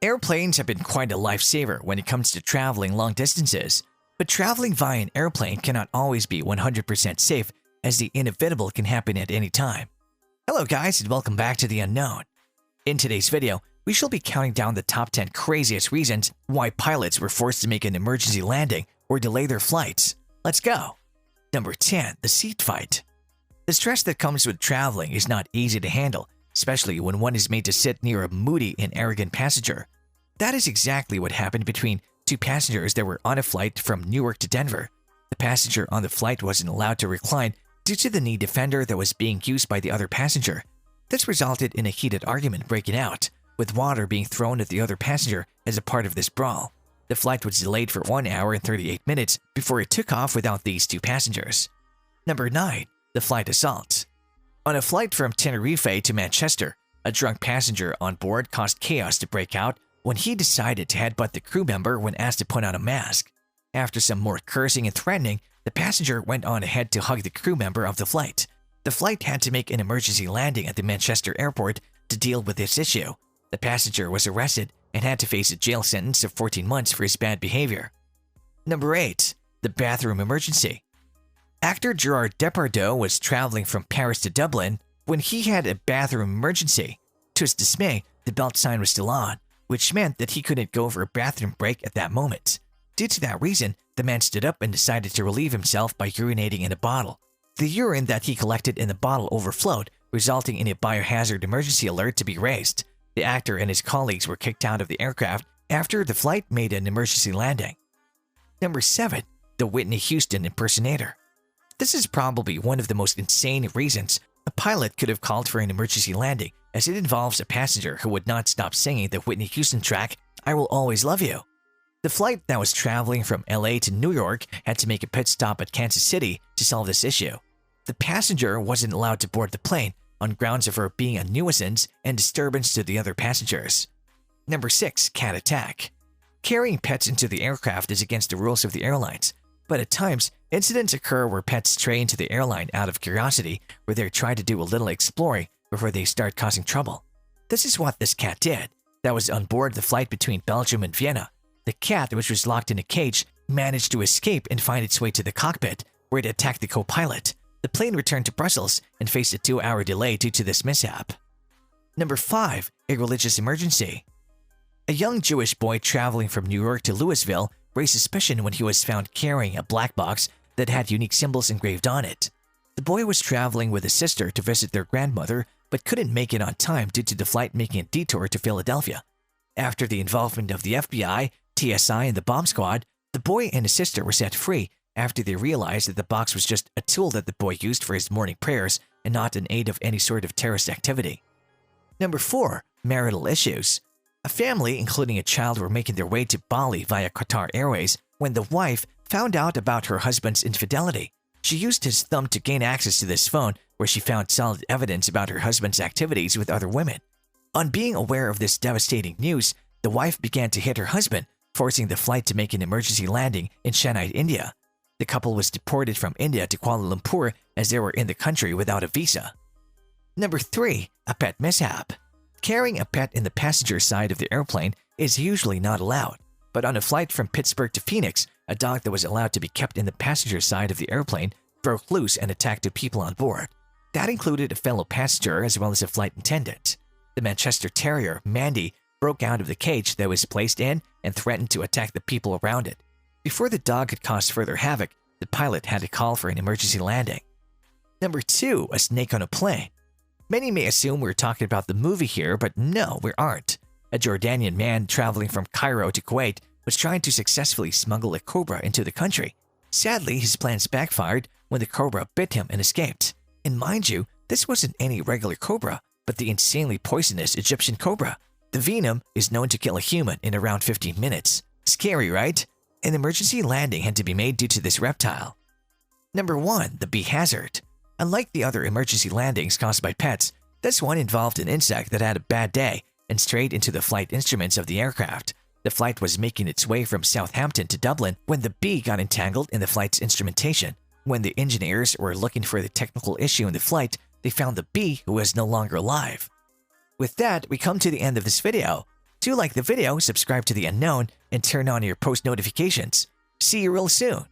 Airplanes have been quite a lifesaver when it comes to traveling long distances, but traveling via an airplane cannot always be 100% safe as the inevitable can happen at any time. Hello guys and welcome back to The Unknown. In today's video, we shall be counting down the top 10 craziest reasons why pilots were forced to make an emergency landing or delay their flights. Let's go! Number 10. The seat fight. The stress that comes with traveling is not easy to handle, especially when one is made to sit near a moody and arrogant passenger. That is exactly what happened between two passengers that were on a flight from Newark to Denver. The passenger on the flight wasn't allowed to recline due to the knee defender that was being used by the other passenger. This resulted in a heated argument breaking out, with water being thrown at the other passenger as a part of this brawl. The flight was delayed for 1 hour and 38 minutes before it took off without these two passengers. Number 9. The flight assault. On a flight from Tenerife to Manchester, a drunk passenger on board caused chaos to break out when he decided to headbutt the crew member when asked to put on a mask. After some more cursing and threatening, the passenger went on ahead to hug the crew member of the flight. The flight had to make an emergency landing at the Manchester airport to deal with this issue. The passenger was arrested and had to face a jail sentence of 14 months for his bad behavior. Number 8. The bathroom emergency. Actor Gerard Depardieu was traveling from Paris to Dublin when he had a bathroom emergency. To his dismay, the belt sign was still on, which meant that he couldn't go for a bathroom break at that moment. Due to that reason, the man stood up and decided to relieve himself by urinating in a bottle. The urine that he collected in the bottle overflowed, resulting in a biohazard emergency alert to be raised. The actor and his colleagues were kicked out of the aircraft after the flight made an emergency landing. Number 7. The Whitney Houston impersonator. This is probably one of the most insane reasons a pilot could have called for an emergency landing, as it involves a passenger who would not stop singing the Whitney Houston track, "I Will Always Love You." The flight that was traveling from LA to New York had to make a pit stop at Kansas City to solve this issue. The passenger wasn't allowed to board the plane on grounds of her being a nuisance and disturbance to the other passengers. Number 6. Cat attack. Carrying pets into the aircraft is against the rules of the airlines, but at times, incidents occur where pets stray into the airline out of curiosity, where they try to do a little exploring before they start causing trouble. This is what this cat did. That was on board the flight between Belgium and Vienna. The cat, which was locked in a cage, managed to escape and find its way to the cockpit, where it attacked the co-pilot. The plane returned to Brussels and faced a 2-hour delay due to this mishap. Number 5. A religious emergency. A young Jewish boy traveling from New York to Louisville raised suspicion when he was found carrying a black box that had unique symbols engraved on it. The boy was traveling with his sister to visit their grandmother, but couldn't make it on time due to the flight making a detour to Philadelphia. After the involvement of the FBI, TSI, and the bomb squad, the boy and his sister were set free after they realized that the box was just a tool that the boy used for his morning prayers and not an aid of any sort of terrorist activity. Number 4. Marital issues. A family, including a child, were making their way to Bali via Qatar Airways when the wife found out about her husband's infidelity. She used his thumb to gain access to this phone, where she found solid evidence about her husband's activities with other women. On being aware of this devastating news, the wife began to hit her husband, forcing the flight to make an emergency landing in Chennai, India. The couple was deported from India to Kuala Lumpur as they were in the country without a visa. Number 3. A pet mishap. Carrying a pet in the passenger side of the airplane is usually not allowed, but on a flight from Pittsburgh to Phoenix, a dog that was allowed to be kept in the passenger side of the airplane broke loose and attacked two people on board. That included a fellow passenger as well as a flight attendant. The Manchester Terrier, Mandy, broke out of the cage that was placed in and threatened to attack the people around it. Before the dog could cause further havoc, the pilot had to call for an emergency landing. Number 2. A snake on a plane. Many may assume we're talking about the movie here, but no, we aren't. A Jordanian man traveling from Cairo to Kuwait was trying to successfully smuggle a cobra into the country. Sadly, his plans backfired when the cobra bit him and escaped. And mind you, this wasn't any regular cobra, but the insanely poisonous Egyptian cobra. The venom is known to kill a human in around 15 minutes. Scary, right? An emergency landing had to be made due to this reptile. Number 1. The bee hazard. Unlike the other emergency landings caused by pets, this one involved an insect that had a bad day and strayed into the flight instruments of the aircraft. The flight was making its way from Southampton to Dublin when the bee got entangled in the flight's instrumentation. When the engineers were looking for the technical issue in the flight, they found the bee who was no longer alive. With that, we come to the end of this video. Do like the video, subscribe to The Unknown, and turn on your post notifications. See you real soon.